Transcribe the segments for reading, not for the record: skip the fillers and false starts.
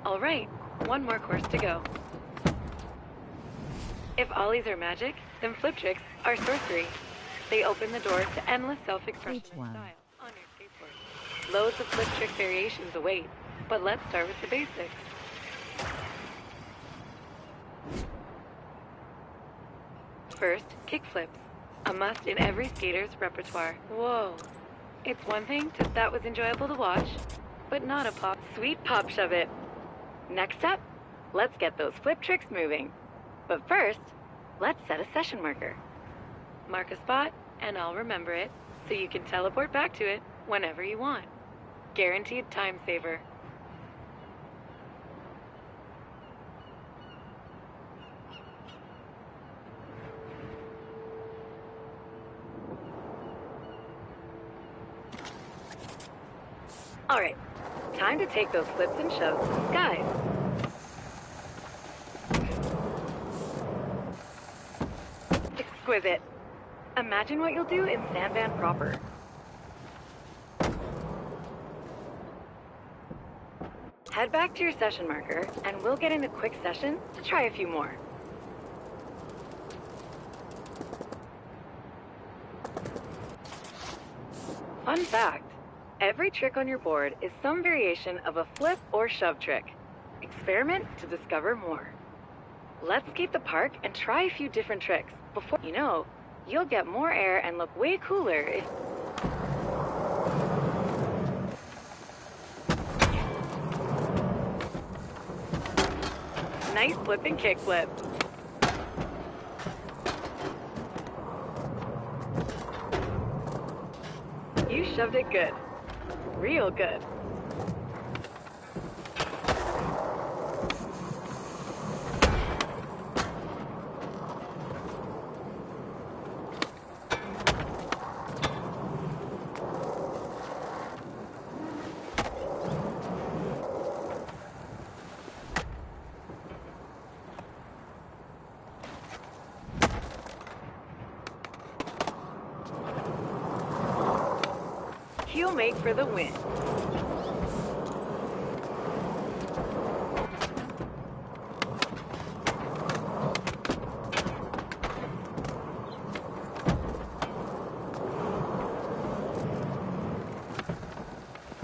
All right, one more course to go. If ollies are magic, then flip tricks are sorcery. They open the door to endless self-expression and style on your skateboard. Loads of flip trick variations await, but let's start with the basics. First, kick flips, a must in every skater's repertoire. Whoa. It's one thing that was enjoyable to watch, but not a pop. Sweet pop shove it. Next up, let's get those flip tricks moving. But first, let's set a session marker. Mark a spot, and I'll remember it, so you can teleport back to it whenever you want. Guaranteed time saver. All right, time to take those flips and shoves to the skies. Exquisite. Imagine what you'll do in Sandvan proper. Head back to your session marker, and we'll get in a quick session to try a few more. Fun fact. Every trick on your board is some variation of a flip or shove trick. Experiment to discover more. Let's skate the park and try a few different tricks. Before you know, you'll get more air and look way cooler if... Nice flip and kick flip. You shoved it good. Real good. Heel make for the win.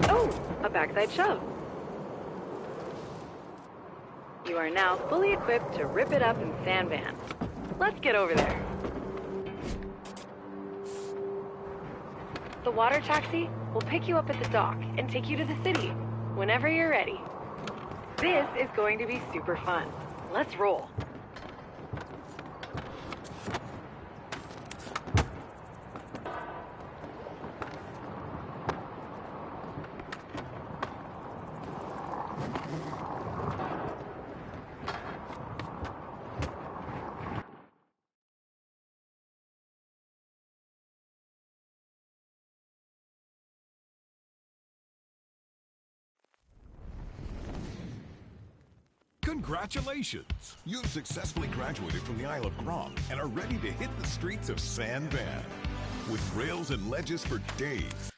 Oh, a backside shove. You are now fully equipped to rip it up in Sandvan. Let's get over there. The water taxi will pick you up at the dock and take you to the city whenever you're ready. This is going to be super fun. Let's roll. Congratulations! You've successfully graduated from the Isle of Grom and are ready to hit the streets of Sandvan. With rails and ledges for days.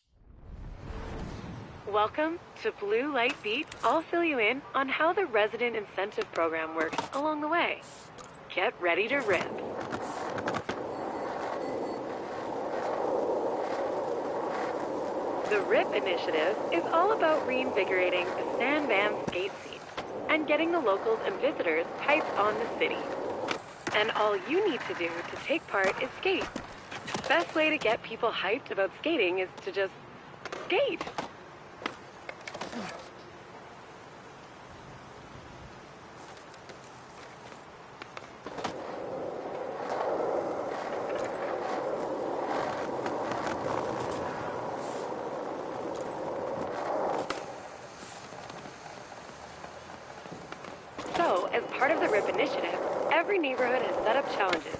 Welcome to Blue Light Beat. I'll fill you in on how the resident incentive program works along the way. Get ready to rip. The RIP initiative is all about reinvigorating the Sandvan skate scene and getting the locals and visitors hyped on the city. And all you need to do to take part is skate. The best way to get people hyped about skating is to just skate. So, as part of the RIP initiative, every neighborhood has set up challenges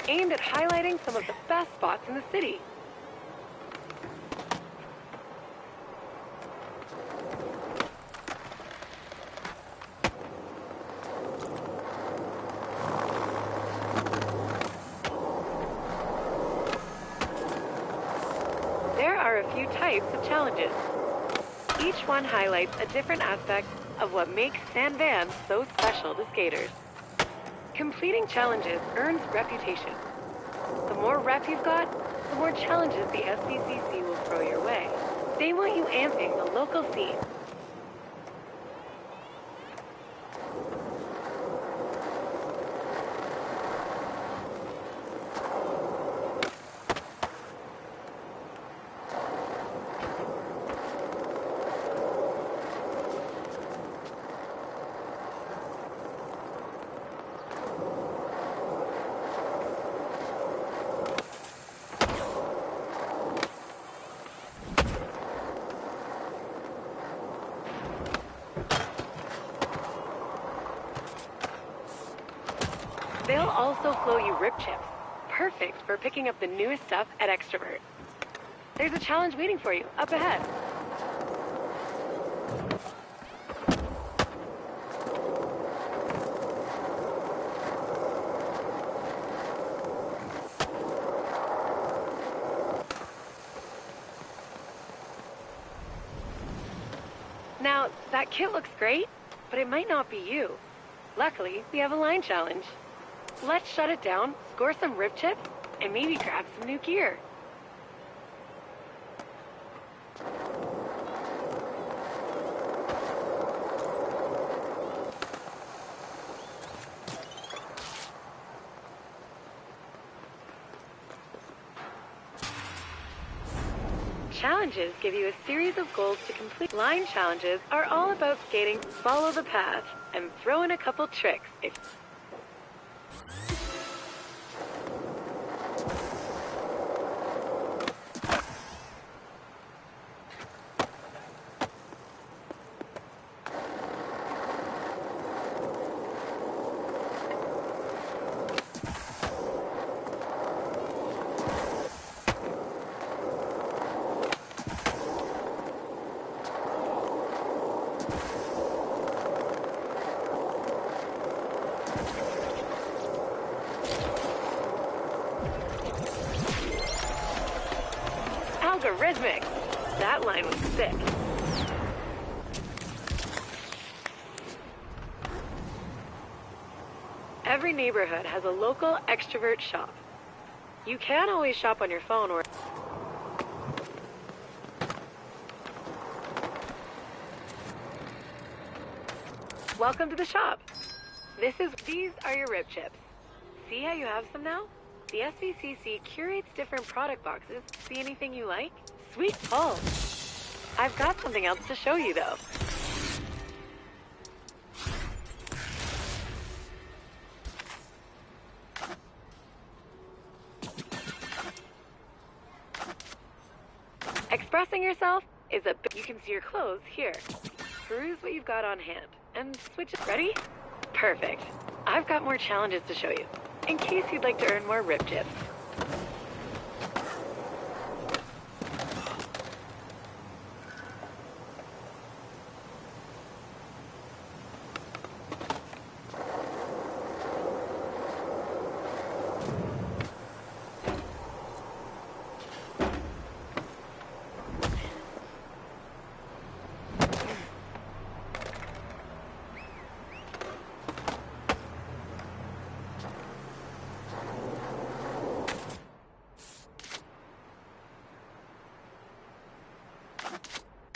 aimed at highlighting some of the best spots in the city. There are a few types of challenges. Each one highlights a different aspect of what makes San Van so special to skaters. Completing challenges earns reputation. The more rep you've got, the more challenges the SVCC will throw your way. They want you amping the local scene. They'll also flow you rip chips, perfect for picking up the newest stuff at Extrovert. There's a challenge waiting for you up ahead. Now, that kit looks great, but it might not be you. Luckily, we have a line challenge. Let's shut it down, score some rip chips, and maybe grab some new gear. Challenges give you a series of goals to complete. Line challenges are all about skating, follow the path, and throw in a couple tricks if algorithmic. That line was sick. Every neighborhood has a local Extrovert shop. You can always shop on your phone or... Welcome to the shop. These are your rib chips. See how you have some now? The SVCC curates different product boxes. See anything you like? Sweet pull. I've got something else to show you, though. Expressing yourself is you can see your clothes here. Peruse what you've got on hand and switch it. Ready? Perfect. I've got more challenges to show you, in case you'd like to earn more rip chips.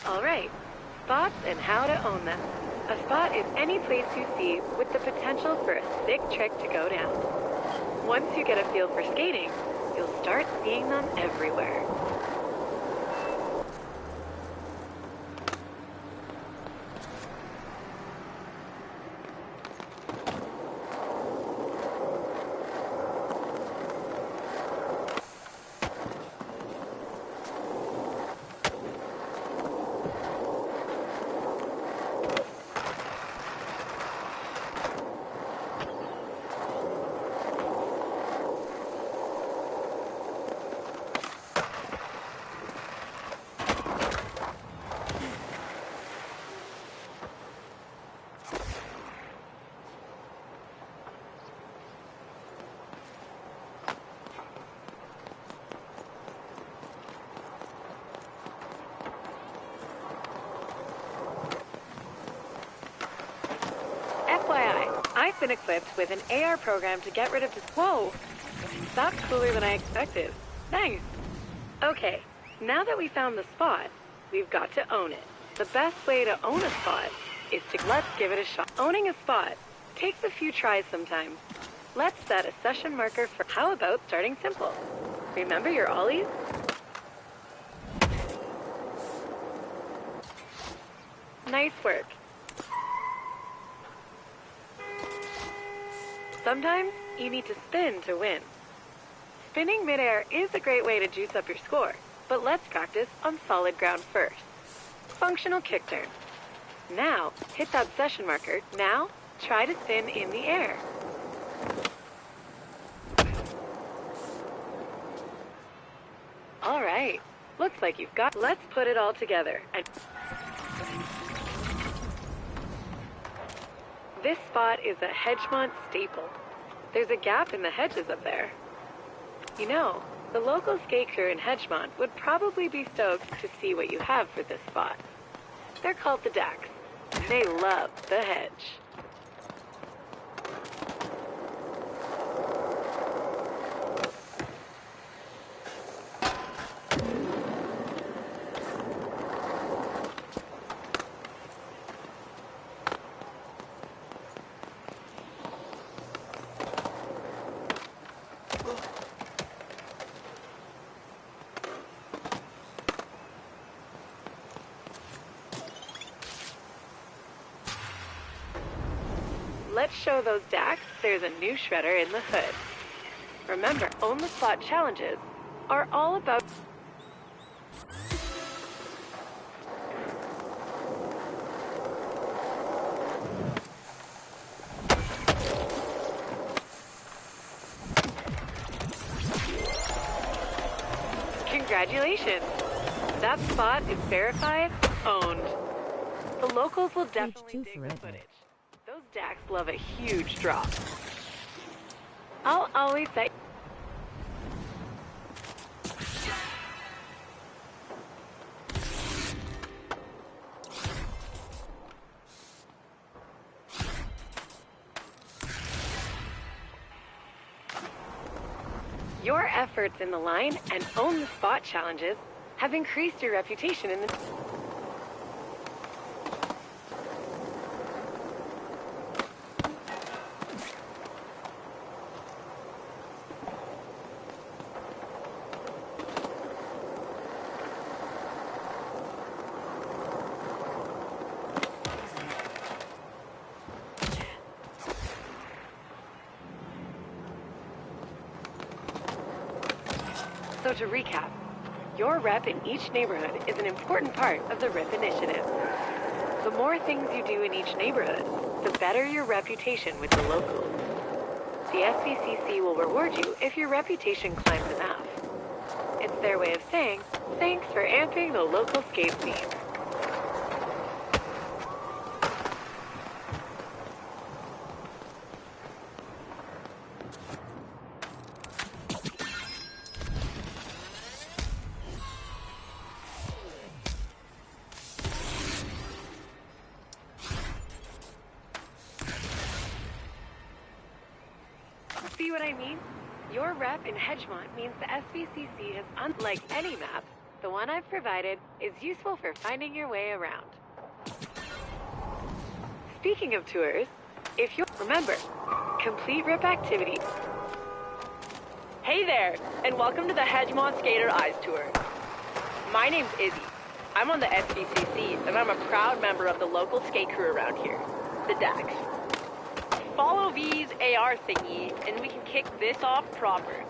All right, spots and how to own them. A spot is any place you see with the potential for a sick trick to go down. Once you get a feel for skating, you'll start seeing them everywhere. It's been equipped with an AR program to get rid of Whoa! That's cooler than I expected. Nice. Okay, now that we found the spot, we've got to own it. The best way to own a spot is to let's give it a shot. Owning a spot takes a few tries sometimes. Let's set a session marker for how about starting simple? Remember your ollies? Nice work. Sometimes you need to spin to win. Spinning midair is a great way to juice up your score, but let's practice on solid ground first. Functional kick turn. Now, hit that session marker. Now, try to spin in the air. All right. Looks like you've got... Let's put it all together. And this spot is a Hedgemont staple. There's a gap in the hedges up there. You know, the local skate crew in Hedgemont would probably be stoked to see what you have for this spot. They're called the Daks. They love the hedge. Let's show those Daks there's a new shredder in the hood. Remember, Own the Spot challenges are all about... Congratulations! That spot is verified, owned. The locals will definitely dig the footage. Those Daks love a huge drop. I'll always say... Your efforts in the line and Own the Spot challenges have increased your reputation in the... So to recap, your rep in each neighborhood is an important part of the RIP initiative. The more things you do in each neighborhood, the better your reputation with the locals. The SBCC will reward you if your reputation climbs enough. It's their way of saying, thanks for amping the local skate scene. See what I mean? Your rep in Hedgemont means the SBCC has, unlike any map, the one I've provided is useful for finding your way around. Speaking of tours, if you remember, complete RIP activities. Hey there, and welcome to the Hedgemont Skater Eyes Tour. My name's Izzy. I'm on the SBCC, and I'm a proud member of the local skate crew around here, the Daks. Follow V's AR thingy, and we can kick this off proper.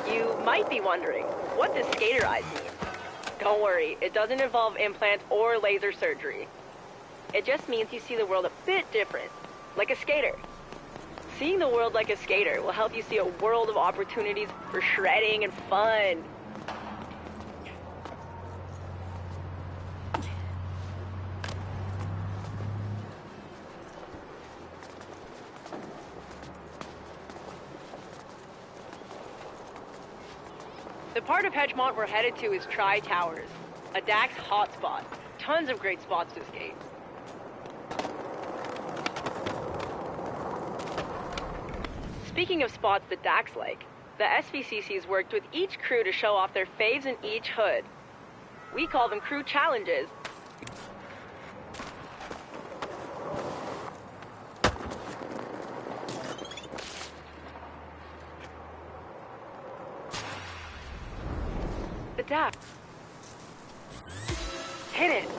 You might be wondering, what does skater eyes mean? Don't worry, it doesn't involve implants or laser surgery. It just means you see the world a bit different, like a skater. Seeing the world like a skater will help you see a world of opportunities for shredding and fun. The part of Hedgemont we're headed to is Tri-Towers, a Dax hotspot. Tons of great spots to skate. Speaking of spots that Dax like, the SVCC's worked with each crew to show off their faves in each hood. We call them crew challenges. The Dax. Hit it.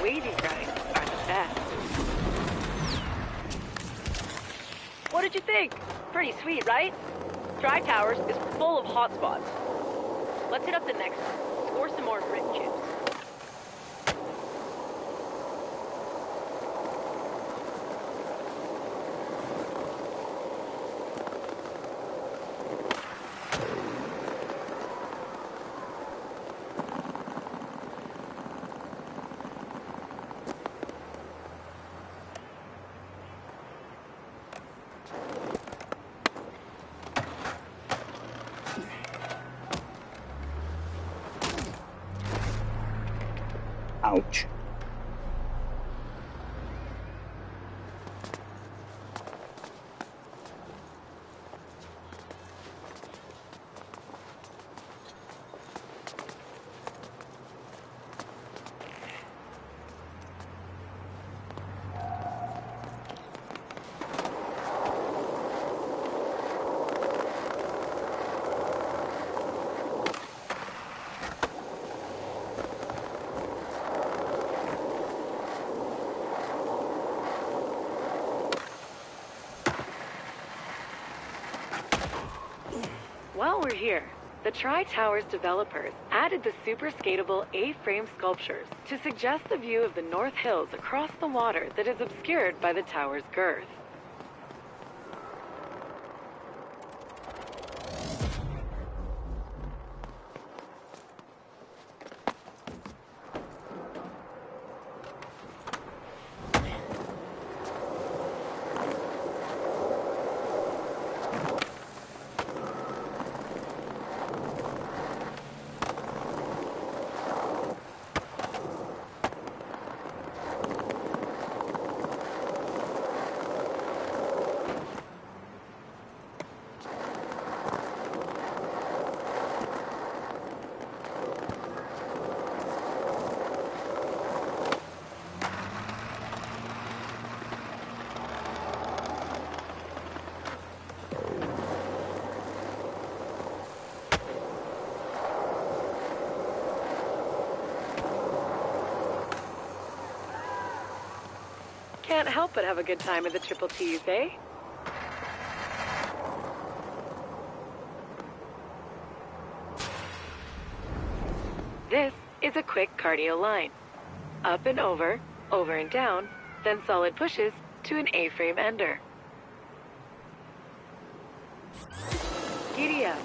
Wavy rides are the best. What did you think? Pretty sweet, right? Tri-Towers is full of hotspots. Let's hit up the next one. Score some more grit chips. Ouch. While we're here, the Tri-Towers developers added the super skatable A-frame sculptures to suggest the view of the North Hills across the water that is obscured by the tower's girth. Can't help but have a good time at the Triple T's, eh? This is a quick cardio line. Up and over and down, then solid pushes to an A-frame ender. Giddy up.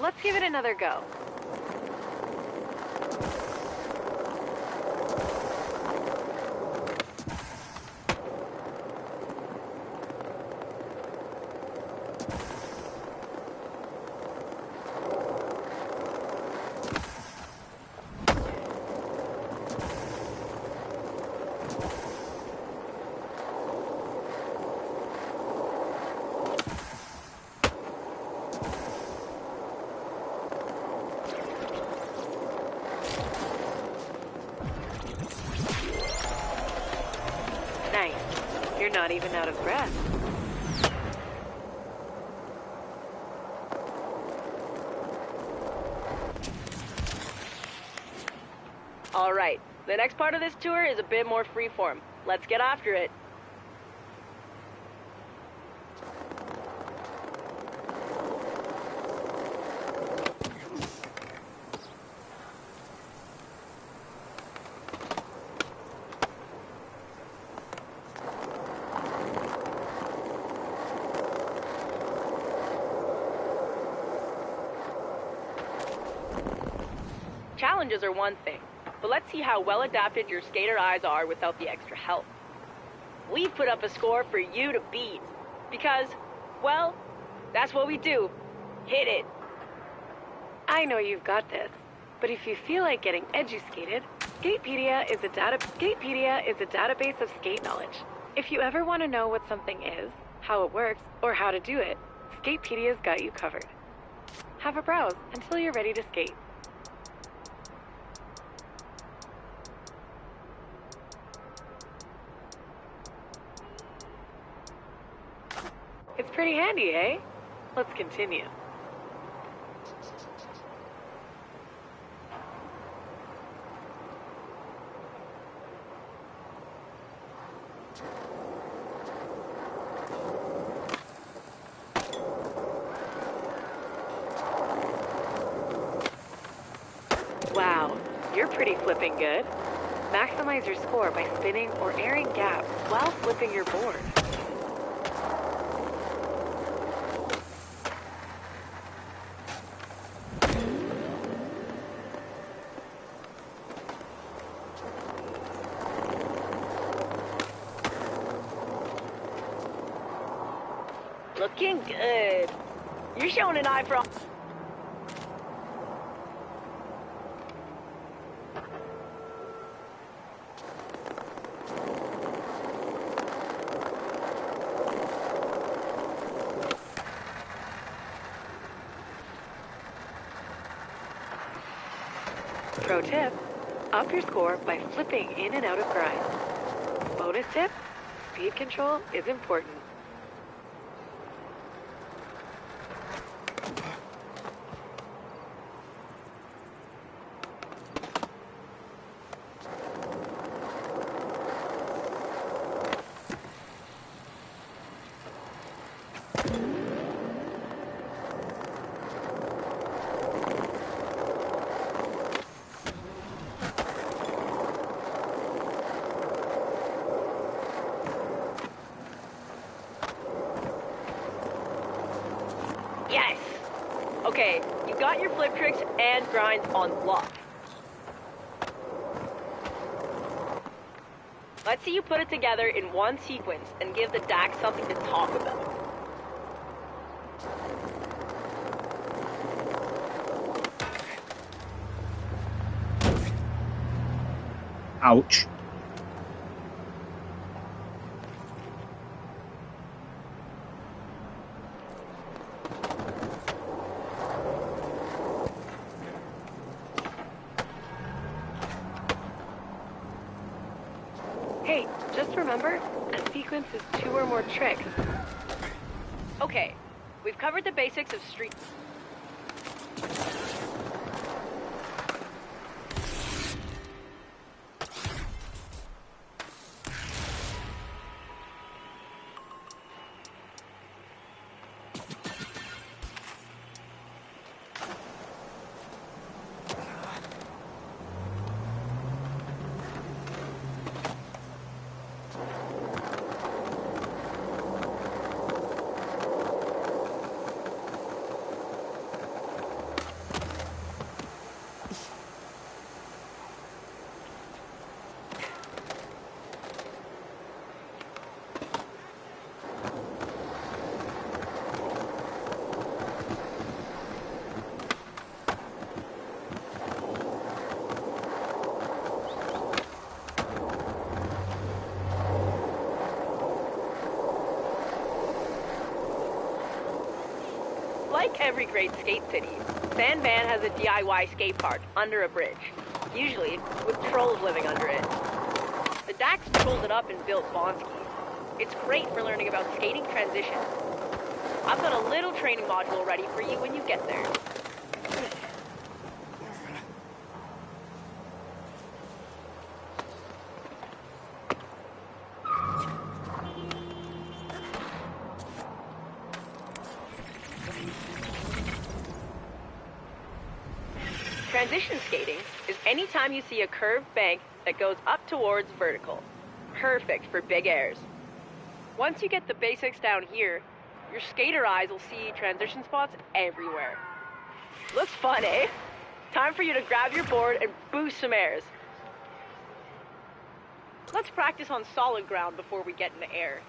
Let's give it another go. Nice. You're not even out of breath. Alright, the next part of this tour is a bit more freeform. Let's get after it. Challenges are one thing, but let's see how well adapted your skater eyes are without the extra help. We've put up a score for you to beat, because, well, that's what we do. Hit it. I know you've got this, but if you feel like getting edu-skated, Skatepedia is a database of skate knowledge. If you ever want to know what something is, how it works, or how to do it, Skatepedia's got you covered. Have a browse until you're ready to skate. It's pretty handy, eh? Let's continue. Wow, you're pretty flipping good. Maximize your score by spinning or airing gaps while flipping your board. Looking good. You're showing an eye for all. Pro tip, up your score by flipping in and out of grinds. Bonus tip, speed control is important. Yes! Okay, you got your flip tricks and grinds on lock. Let's see you put it together in one sequence and give the DAC something to talk about. Ouch. Hey, just remember, a sequence is 2 or more tricks. Okay, we've covered the basics of street. Like every great skate city, San Van has a DIY skate park under a bridge, usually with trolls living under it. The Dax trolled it up and built Bonsky. It's great for learning about skating transitions. I've got a little training module ready for you when you get there. Transition skating is any time you see a curved bank that goes up towards vertical. Perfect for big airs. Once you get the basics down here, your skater eyes will see transition spots everywhere. Looks fun, eh? Time for you to grab your board and boost some airs. Let's practice on solid ground before we get in the air.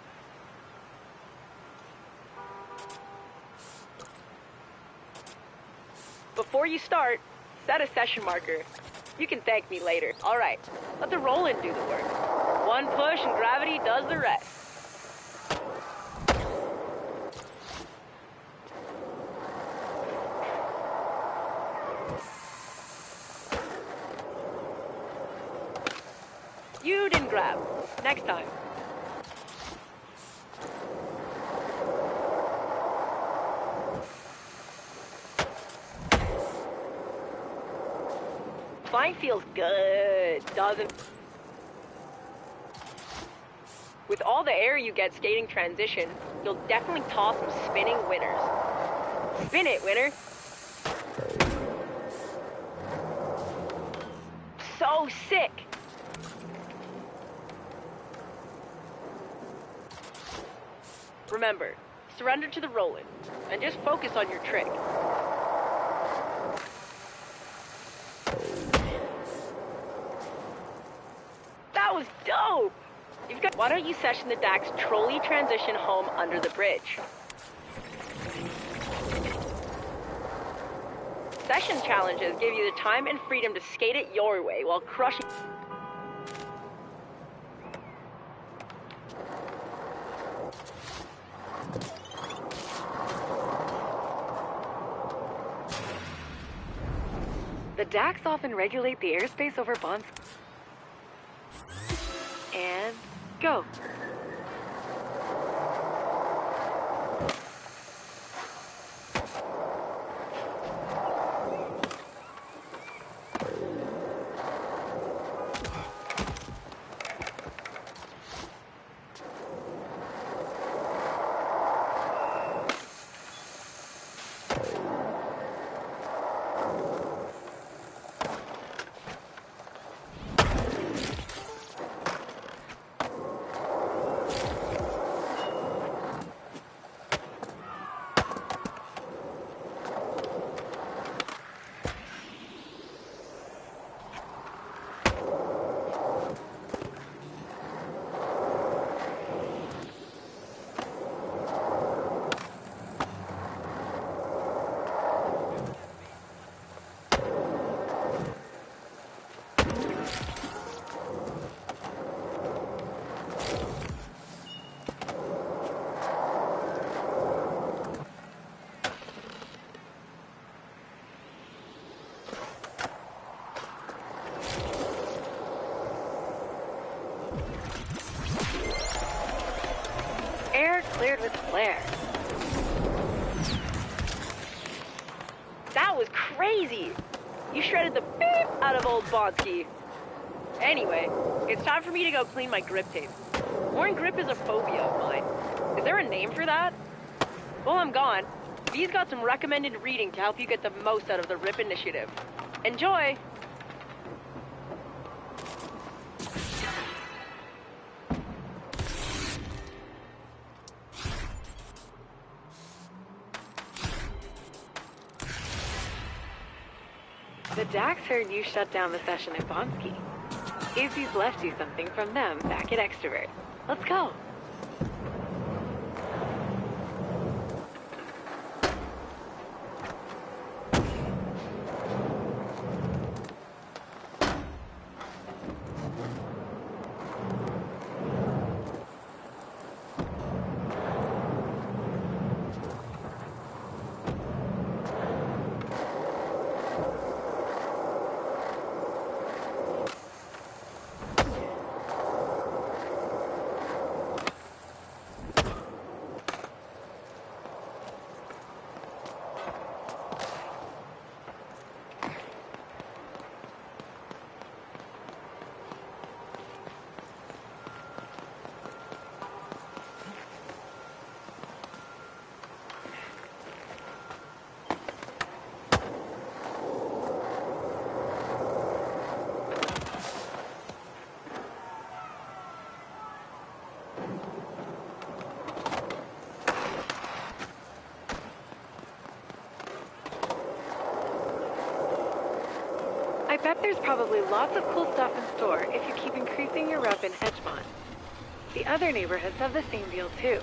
Before you start, set a session marker. You can thank me later. All right, let the roll-in do the work. One push and gravity does the rest. You didn't grab. Next time. Flying feels good, doesn't? With all the air you get skating transition, you'll definitely toss some spinning winners. Spin it, winner! So sick! Remember, surrender to the roll-in, and just focus on your trick. That was dope! Why don't you session the Dax trolley transition home under the bridge? Session challenges give you the time and freedom to skate it your way while crushing... The Dax often regulate the airspace over bonds. And go. Air cleared with flair. That was crazy! You shredded the beep out of old Bonsky. Anyway, it's time for me to go clean my grip tape. Worn grip is a phobia of mine. Is there a name for that? While I'm gone, V's got some recommended reading to help you get the most out of the RIP initiative. Enjoy! The Dax heard you shut down the session at Bonsky. Izzy's left you something from them back at Extrovert. Let's go. Bet there's probably lots of cool stuff in store if you keep increasing your rep in Hedgemont. The other neighborhoods have the same deal too.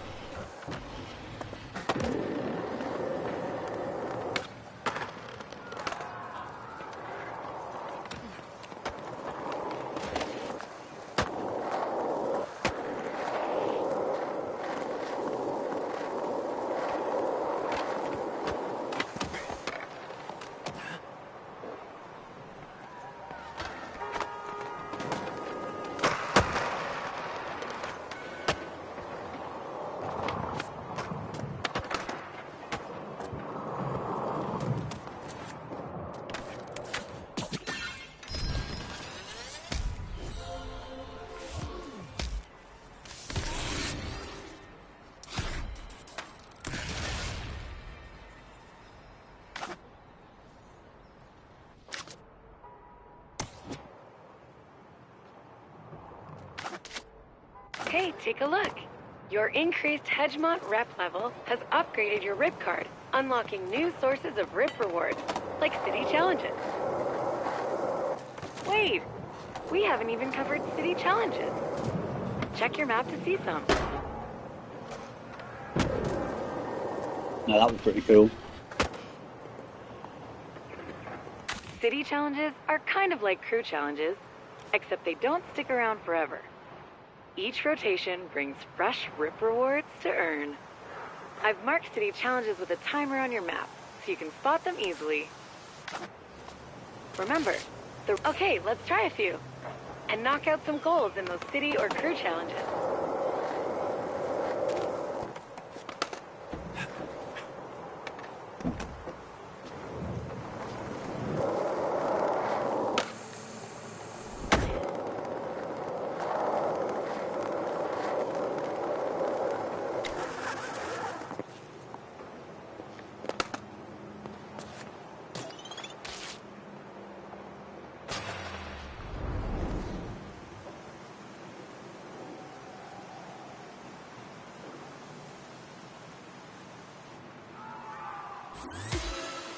Hey, take a look. Your increased Hedgemont rep level has upgraded your RIP card, unlocking new sources of RIP rewards, like city challenges. Wait, we haven't even covered city challenges. Check your map to see some. Now that was pretty cool. City challenges are kind of like crew challenges, except they don't stick around forever. Each rotation brings fresh RIP rewards to earn. I've marked city challenges with a timer on your map, so you can spot them easily. Remember, okay, let's try a few. And knock out some goals in those city or crew challenges.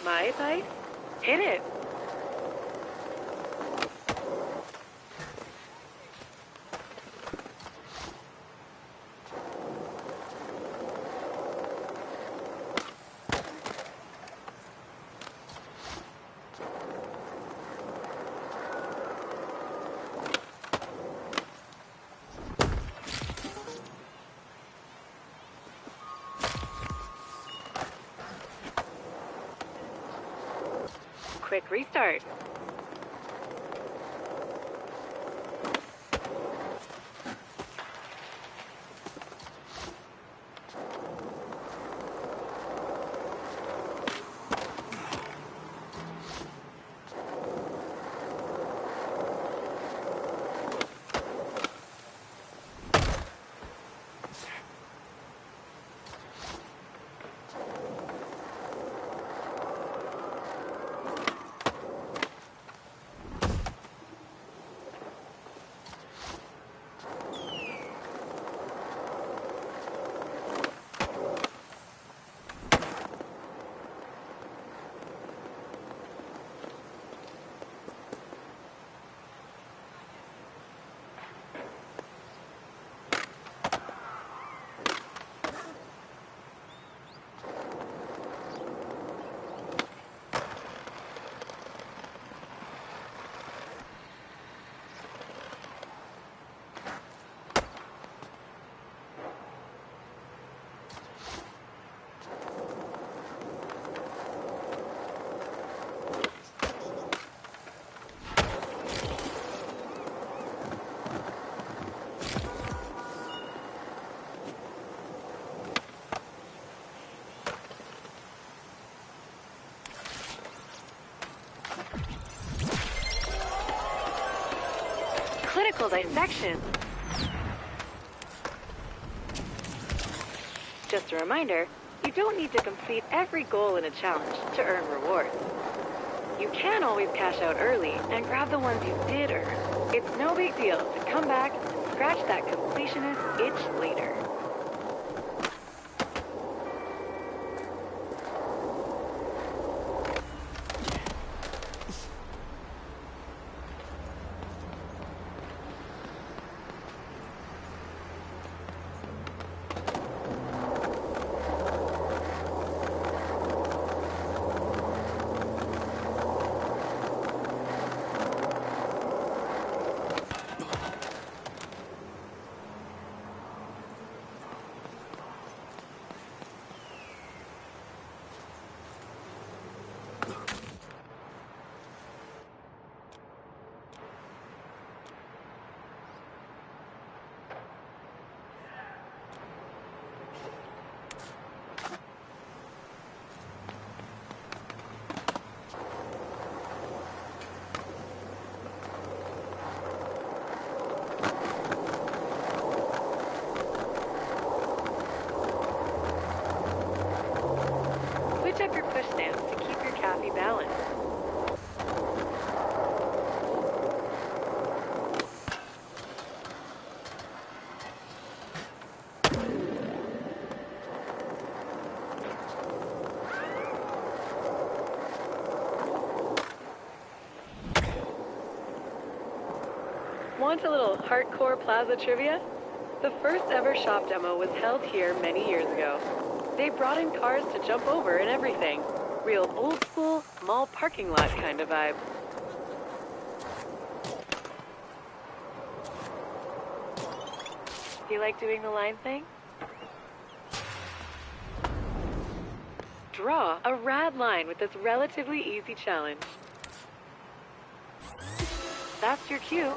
My advice? Hit it. Quick restart. Clinical dissection. Just a reminder, you don't need to complete every goal in a challenge to earn rewards. You can always cash out early and grab the ones you did earn. It's no big deal to come back and scratch that completionist itch later. Switch up your push stance to keep your calfie balanced. Want a little hardcore plaza trivia? The first ever shop demo was held here many years ago. They brought in cars to jump over and everything. Real old school, mall parking lot kind of vibe. Do you like doing the line thing? Draw a rad line with this relatively easy challenge. That's your cue.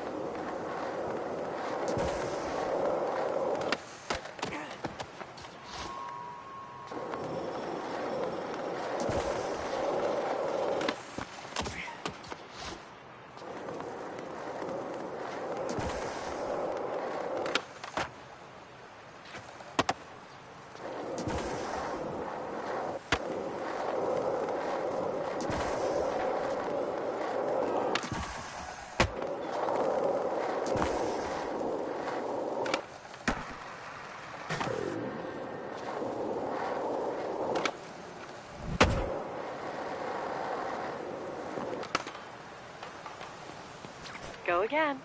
Go again.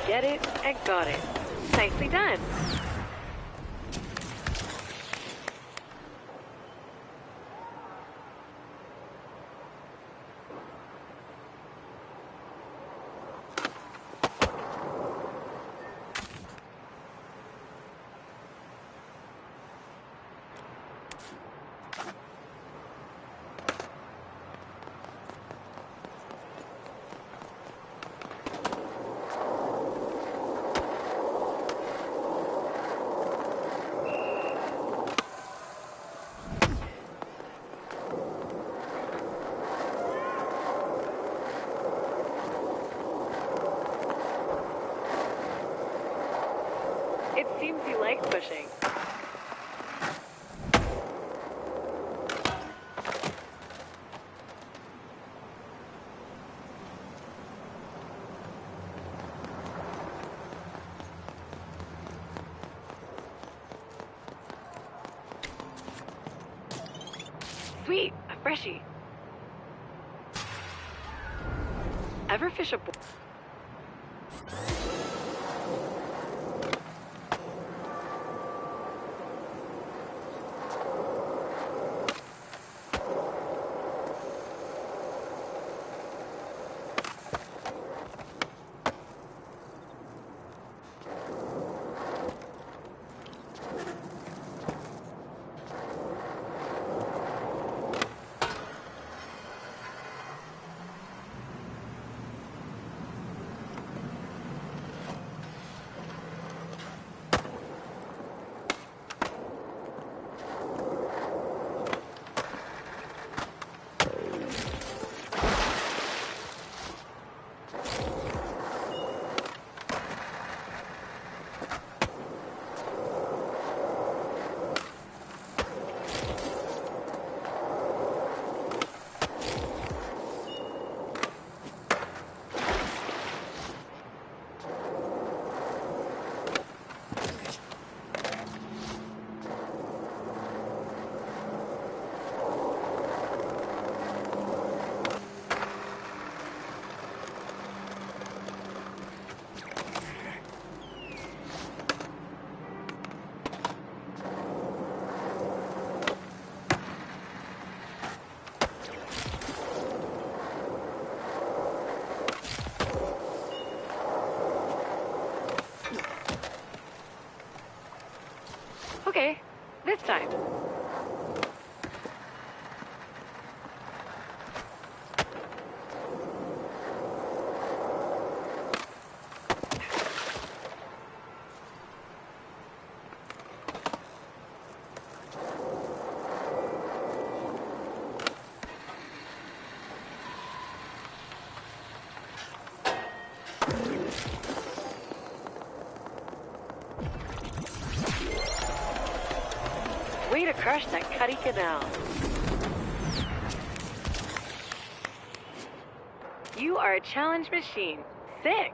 Get it and got it. Nicely done. It seems you like pushing. Sweet, a freshie. Ever fish a board? Okay, this time. Way to crush that Cuddy Canal. You are a challenge machine. Sick.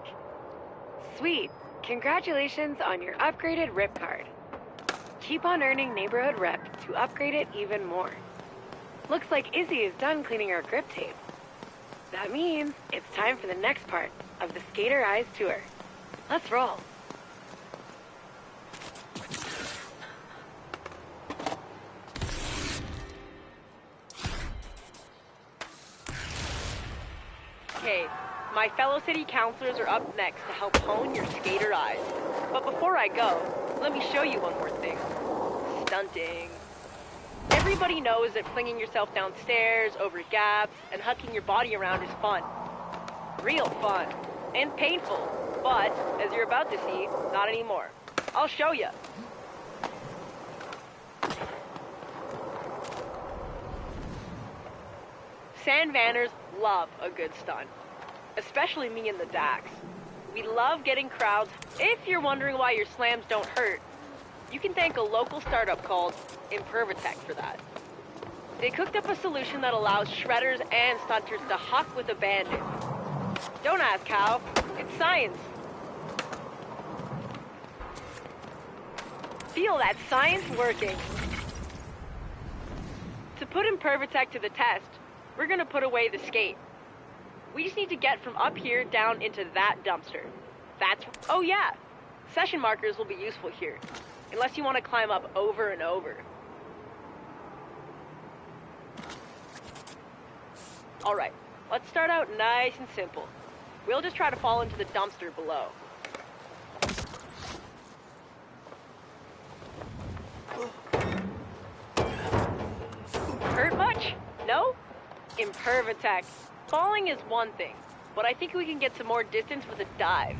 Sweet. Congratulations on your upgraded RIP card. Keep on earning neighborhood rep to upgrade it even more. Looks like Izzy is done cleaning our grip tape. That means it's time for the next part of the Skater Eyes tour. Let's roll. Okay, my fellow city councilors are up next to help hone your skater eyes. But before I go, let me show you one more thing. Stunting. Everybody knows that flinging yourself downstairs, over gaps, and hucking your body around is fun. Real fun. And painful. But, as you're about to see, not anymore. I'll show you. Sand Vanners love a good stunt. Especially me and the Dax. We love getting crowds. If you're wondering why your slams don't hurt, you can thank a local startup called Impervatech for that. They cooked up a solution that allows shredders and stunters to huck with abandon. Don't ask how, it's science. Feel that science working. To put Impervatech to the test, we're gonna put away the skate. We just need to get from up here down into that dumpster. Oh yeah, session markers will be useful here, unless you want to climb up over and over. Alright, let's start out nice and simple. We'll just try to fall into the dumpster below. Hurt much? No? Impervatech. Falling is one thing, but I think we can get some more distance with a dive.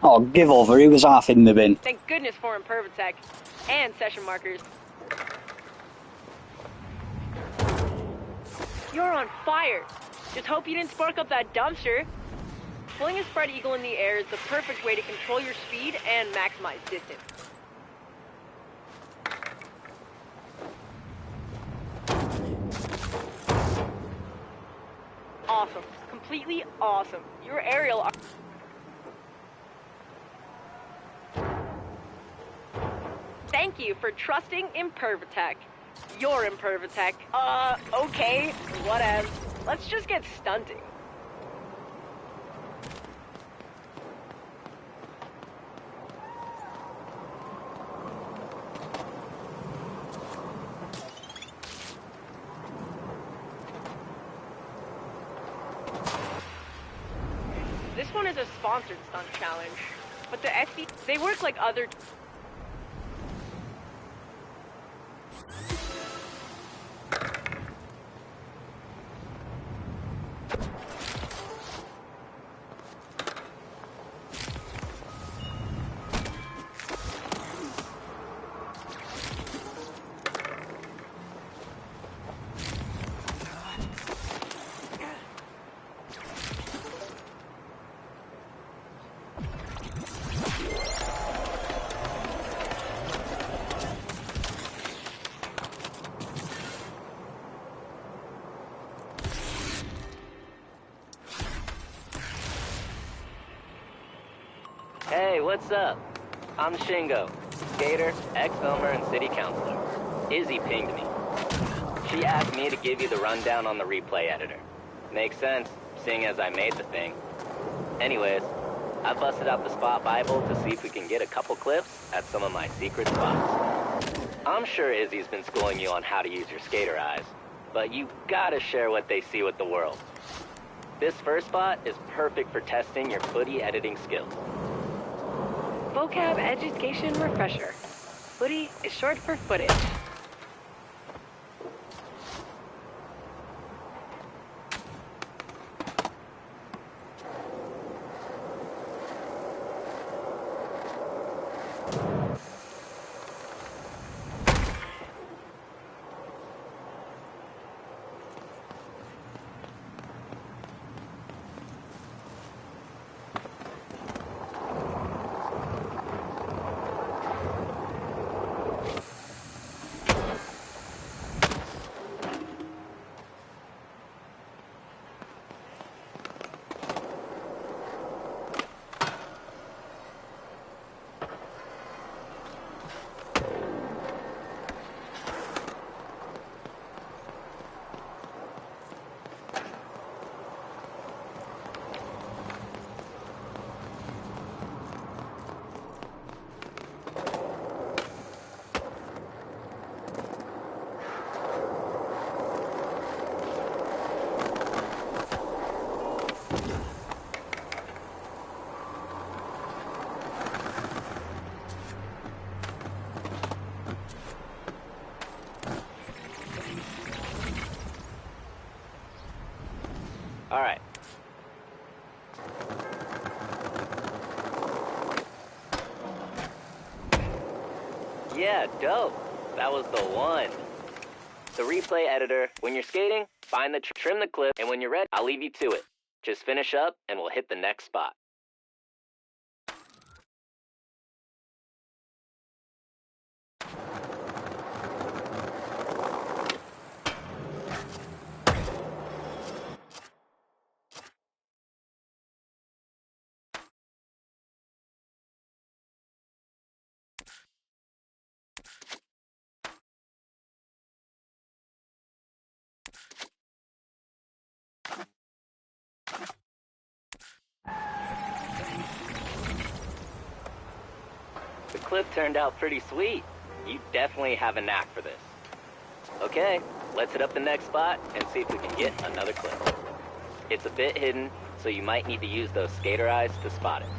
Oh, give over. He was half in the bin. Thank goodness for Impervatech and session markers. You're on fire. Just hope you didn't spark up that dumpster. Pulling a spread eagle in the air is the perfect way to control your speed and maximize distance. Awesome. Completely awesome. Your aerial... Thank you for trusting Impervatech. You're Impervatech. Okay, whatever. Let's just get stunting. This one is a sponsored stunt challenge, but the SB, they work like other... Hey, what's up? I'm Shingo, skater, ex-filmer, and city councilor. Izzy pinged me. She asked me to give you the rundown on the replay editor. Makes sense, seeing as I made the thing. Anyways, I busted out the Spot Bible to see if we can get a couple clips at some of my secret spots. I'm sure Izzy's been schooling you on how to use your skater eyes, but you gotta share what they see with the world. This first spot is perfect for testing your footy editing skills. Vocab Education Refresher. Footy is short for footage. All right. Yeah, dope. That was the one. The replay editor, when you're skating, find the trim the clip, and when you're ready, I'll leave you to it. Just finish up, and we'll hit the next spot. The clip turned out pretty sweet. You definitely have a knack for this. Okay, let's hit up the next spot and see if we can get another clip. It's a bit hidden, so you might need to use those skater eyes to spot it.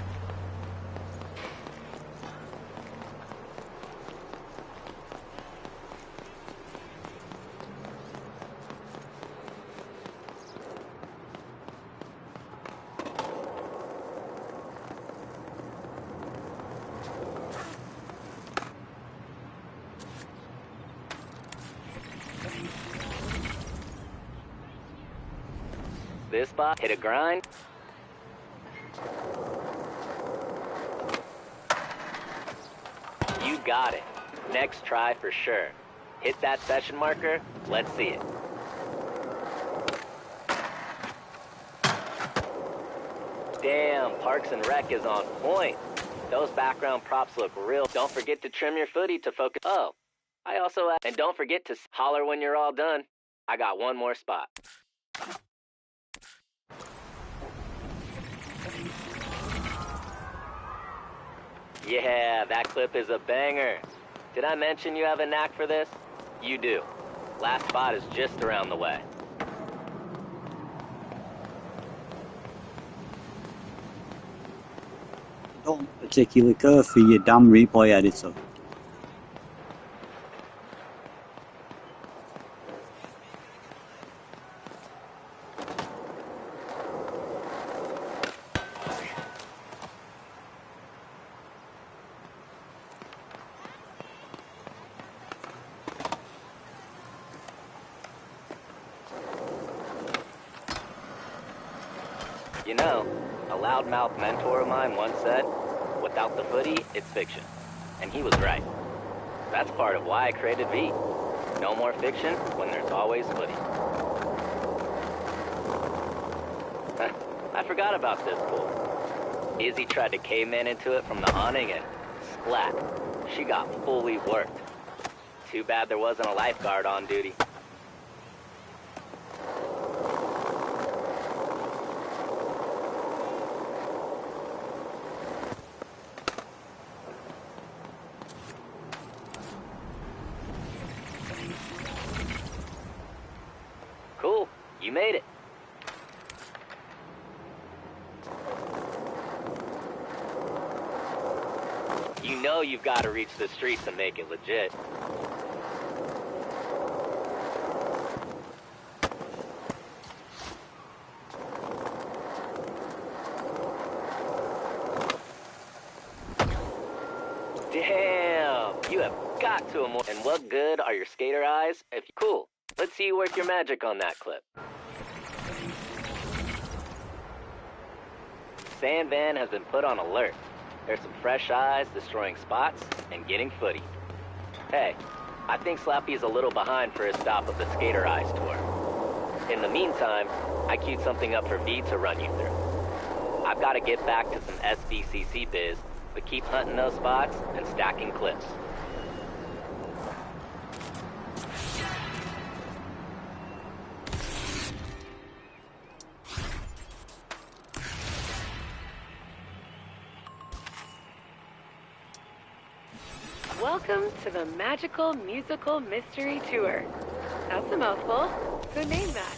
This spot, hit a grind. You got it. Next try for sure. Hit that session marker. Let's see it. Damn, Parks and Rec is on point. Those background props look real. Don't forget to trim your footy to focus. Oh, I also and don't forget to holler when you're all done. I got one more spot. Yeah, that clip is a banger. Did I mention you have a knack for this? You do. Last spot is just around the way. Don't particularly care for your damn replay editor. You know, a loudmouth mentor of mine once said, without the footy, it's fiction. And he was right. That's part of why I created V. No more fiction when there's always footy. I forgot about this pool. Izzy tried to caveman into it from the awning and splat. She got fully worked. Too bad there wasn't a lifeguard on duty. You know you've got to reach the street to make it legit. Damn, you have got to immortal. And what good are your skater eyes if you... Cool, let's see you work your magic on that clip. Sand Van has been put on alert. There's some fresh eyes destroying spots and getting footy. Hey, I think Slappy's a little behind for his stop of the Skater Eyes tour. In the meantime, I queued something up for V to run you through. I've got to get back to some SVCC biz, but keep hunting those spots and stacking clips. Welcome to the Magical Musical Mystery Tour. That's a mouthful, so name that.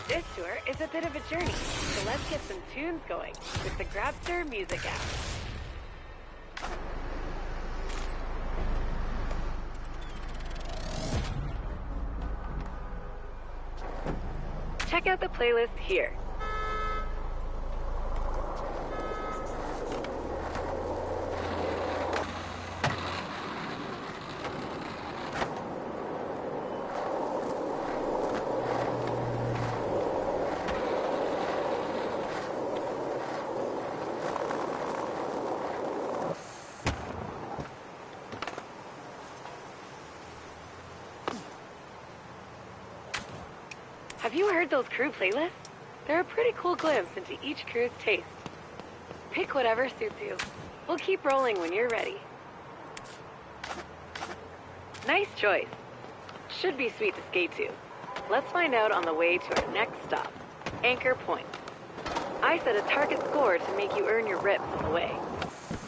This tour is a bit of a journey, so let's get some tunes going with the Grabster Music app. Check out the playlist here. Have you heard those crew playlists? They're a pretty cool glimpse into each crew's taste. Pick whatever suits you. We'll keep rolling when you're ready. Nice choice. Should be sweet to skate to. Let's find out on the way to our next stop, Anchor Point. I set a target score to make you earn your rips on the way.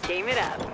Game it up.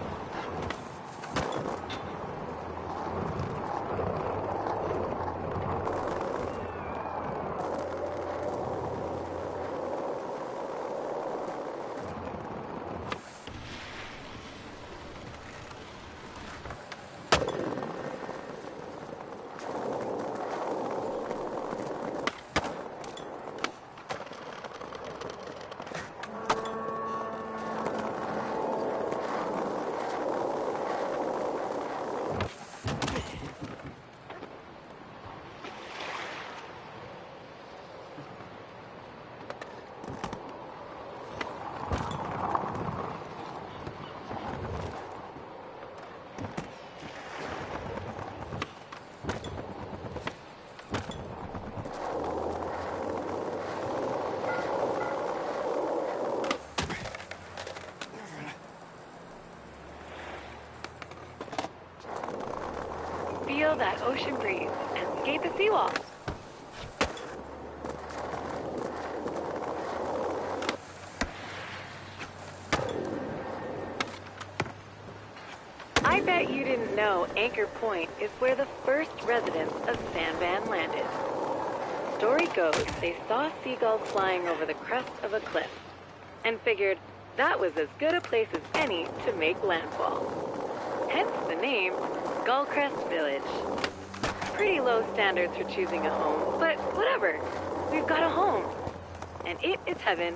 Feel that ocean breeze and skate the seawall. I bet you didn't know Anchor Point is where the first residents of Sand Van landed. Story goes they saw seagulls flying over the crest of a cliff and figured that was as good a place as any to make landfall. Hence the name Gullcrest Village. Pretty low standards for choosing a home, but whatever. We've got a home. And it is heaven.